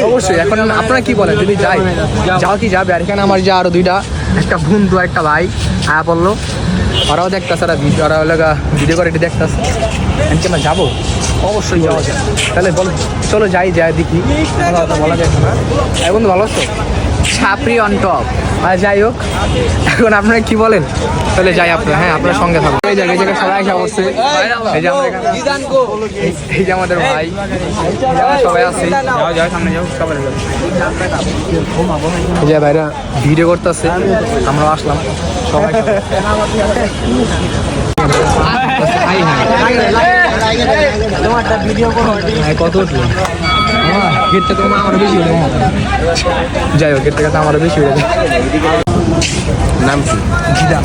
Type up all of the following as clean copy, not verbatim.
অবশ্যই। এখন আপনারা কি বলেন, যদি যাই যাওয়া কি যাবে? আর এখানে আমার যে আরো দুইটা, একটা বন্ধু একটা ভাই আয়া বললো, ওরাও দেখতেছে, ওরা ভিডিও করে দেখতেছে, আমরা যাবো, অবশ্যই যাওয়া যায়। তাহলে বলো, চলো যাই দেখি, বলা যায় না। এখন তো ভালো আছো, ছাপড়ি অন টপ। আর যাই হোক, এখন আপনারা কি বলেন, তাহলে যাই আপনারা। হ্যাঁ, আপনার সঙ্গে থাকুন। এই জায়গায় সবাই আসা বসছে, এই যে আমাদের ভাই, সবাই আছে, এই যে ভাইরা ভিডিও করতেছে, আমরাও আসলাম সবাই। কত উঠলো গেটটা, তো আমারও বেশি হয়ে যাই হোক, গেটটা কাছে আমারও বেশি হয়ে যায়। নাম কি? Zidane.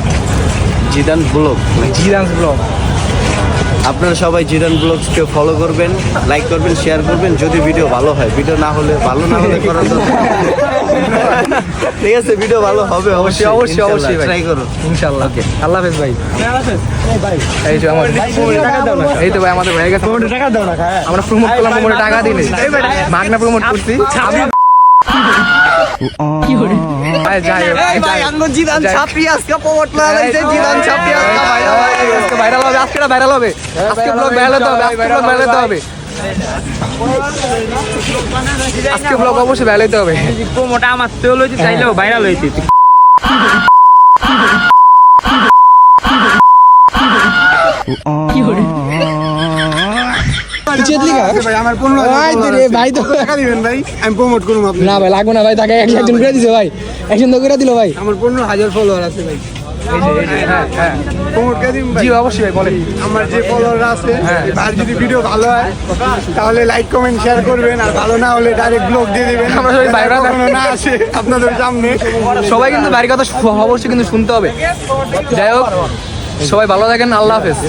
Zidane blog. Zidane blog. আপনারা সবাই জিদান ব্লগসকে ফলো করবেন, লাইক করবেন, শেয়ার করবেন। যদি ভিডিও ভালো হয়, ভিডিও না হলে করার দরকার। ঠিক আছে, ভিডিও ভালো হবে অবশ্যই অবশ্যই ট্রাই করো ইনশাআল্লাহ। আল্লাহ হাফেজ ভাই। এই যে আমার, এই তো ভাই আমাদের ভাই গেছে, টাকা দাও না, আমরা প্রমোট করলাম, প্রমোটে টাকা দিলে মাগনা প্রমোট করছি। ভাইরাল হবে, আজকে ব্লগ ভাইরাল হবে, আজকে ব্লগ অবশ্যই ভাইরাল হতে হবে। প্রমোটা আমার তো লইতে চাইলেও ভাইরাল হইতে। না ভাই, লাগবো না ভাই, তাকে একজন করে দিছে ভাই, একজন তো করে দিল ভাই। আমার 15,000 ফলোয়ার আছে ভাই। জি অবশ্যই ভাই, বলেন। আমার যে ফলোয়ার আছে, আর যদি ভিডিও ভালো হয় তাহলে লাইক কমেন্ট শেয়ার করবেন, আর ভালো না হলে ডাইরেক্ট ব্লগ দিয়ে দিবেন। আমরা সবাই বাইরে না আসে আপনাদের সামনে, সবাই কিন্তু বাইরের কথা অবশ্যই কিন্তু শুনতে হবে। যাই হোক, সবাই ভালো থাকেন, আল্লাহ হাফেজ।